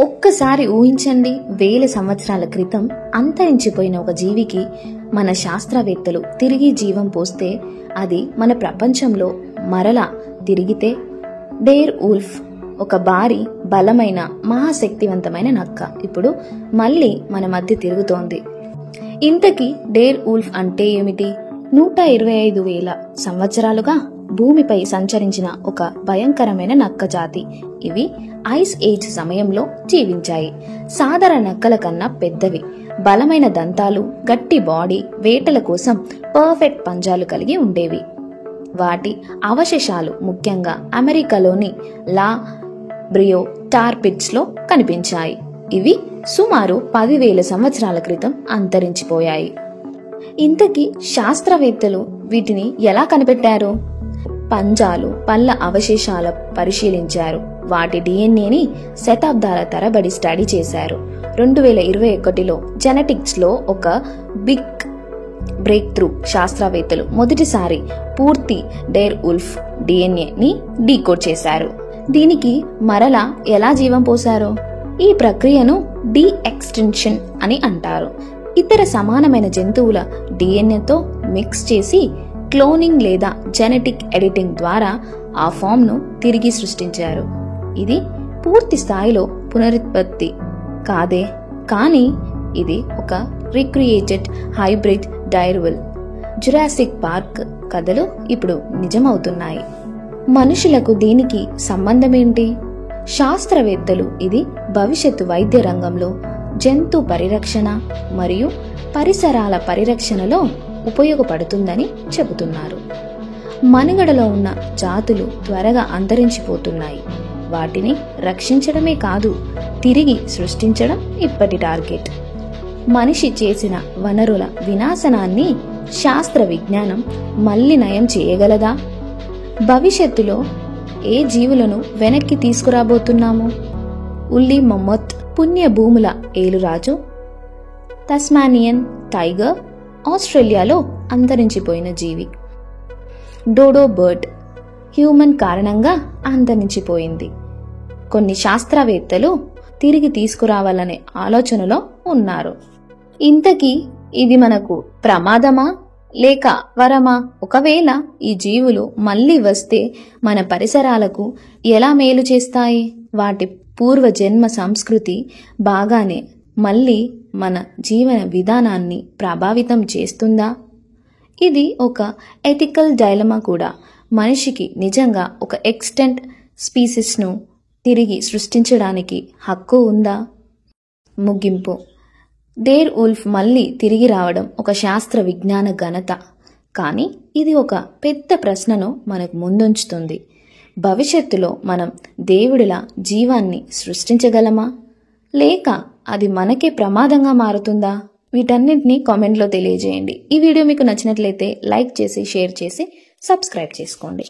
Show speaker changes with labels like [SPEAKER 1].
[SPEAKER 1] ఒక్కసారి ఊహించండి, వేల సంవత్సరాల క్రితం అంతరించిపోయిన ఒక జీవికి మన శాస్త్రవేత్తలు తిరిగి జీవం పోస్తే అది మన ప్రపంచంలో మరలా తిరిగితే. డేర్ వుల్ఫ్ ఒక భారీ బలమైన మహాశక్తివంతమైన నక్క ఇప్పుడు మళ్ళీ మన మధ్య తిరుగుతోంది. ఇంతకీ డేర్ వుల్ఫ్ అంటే ఏమిటి? 125,000 సంవత్సరాలుగా భూమిపై సంచరించిన ఒక భయంకరమైన నక్క జాతి. ఇవి ఐస్ ఏజ్ సమయంలో జీవించాయి. సాధారణ నక్కల కన్నా పెద్దవి, బలమైన దంతాలు, గట్టి బాడీ, వేటల కోసం పర్ఫెక్ట్ పంజాలు కలిగి ఉండేవి. వాటి అవశేషాలు ముఖ్యంగా అమెరికాలోని లా బ్రియో టార్ పిట్స్ లో కనిపించాయి. ఇవి సుమారు 10,000 సంవత్సరాల క్రితం అంతరించిపోయాయి. ఇంతకీ శాస్త్రవేత్తలు వీటిని ఎలా కనిపెట్టారు? పంజాలు, పళ్ళ అవశేషాల పరిశీలించారు. వాటి డిఎన్ఏని శతాబ్దాల తరబడి స్టడీ చేశారు. 2021లో జెనెటిక్స్ లో ఒక బిగ్ బ్రేక్ త్రూ. శాస్త్రవేత్తలు మొదటిసారి పూర్తి డేర్ వుల్ఫ్ డిఎన్ఏని డీకోడ్ చేశారు. దీనికి మరలా ఎలా జీవం పోశారో? ఈ ప్రక్రియను డి ఎక్స్టెన్షన్ అని అంటారు. ఇతర సమానమైన జంతువుల డిఎన్ఏతో మిక్స్ చేసి క్లోనింగ్ లేదా జెనెటిక్ ఎడిటింగ్ ద్వారా ఆ ఫామ్ ను తిరిగి సృష్టించారు. ఇది పూర్తి స్థాయిలో పునరుత్పత్తి కాదే, కానీ ఇది ఒక రీక్రియేటెడ్ హైబ్రిడ్ డైర్వుల్. జురాసిక్ పార్క్ కథలు ఇప్పుడు నిజమవుతున్నాయి. మనుషులకు దీనికి సంబంధమేంటి? శాస్త్రవేత్తలు ఇది భవిష్యత్తు వైద్య రంగంలో, జంతు పరిరక్షణ మరియు పరిసరాల పరిరక్షణలో ఉపయోగపడుతుందని చెబుతున్నారు. మనుగడలో ఉన్న జాతులు త్వరగా అంతరించిపోతున్నాయి. వాటిని రక్షించడమే కాదు, తిరిగి సృష్టించడం ఇప్పటి టార్గెట్. మనిషి చేసిన వనరుల వినాశనాన్ని శాస్త్ర విజ్ఞానం మళ్లీ నయం చేయగలదా? భవిష్యత్తులో ఏ జీవులను వెనక్కి తీసుకురాబోతున్నాము? ఉల్లి మమ్మత్, పుణ్య భూముల ఏలురాజు, తస్మానియన్ టైగర్, ఆస్ట్రేలియాలో అంతరించిపోయిన జీవి. డోడో బర్డ్ హ్యూమన్ కారణంగా అంతరించిపోయింది. కొన్ని శాస్త్రవేత్తలు తిరిగి తీసుకురావాలనే ఆలోచనలో ఉన్నారు. ఇంతకీ ఇది మనకు ప్రమాదమా లేక వరమా? ఒకవేళ ఈ జీవులు మళ్లీ వస్తే మన పరిసరాలకు ఎలా మేలు చేస్తాయి? వాటి పూర్వజన్మ సంస్కృతి బాగానే మళ్ళీ మన జీవన విధానాన్ని ప్రభావితం చేస్తుందా? ఇది ఒక ఎథికల్ డైలమా కూడా. మనిషికి నిజంగా ఒక ఎక్స్టెంట్ స్పీసీస్ను తిరిగి సృష్టించడానికి హక్కు ఉందా? ముగింపు. డేర్ వుల్ఫ్ మళ్ళీ తిరిగి రావడం ఒక శాస్త్ర విజ్ఞాన ఘనత, కానీ ఇది ఒక పెద్ద ప్రశ్నను మనకు ముందుంచుతుంది. భవిష్యత్తులో మనం దేవుడిలా జీవాన్ని సృష్టించగలమా, లేక అది మనకే ప్రమాదంగా మారుతుందా? వీటన్నింటినీ కామెంట్లో తెలియజేయండి. ఈ వీడియో మీకు నచ్చినట్లయితే లైక్ చేసి, షేర్ చేసి, సబ్స్క్రైబ్ చేసుకోండి.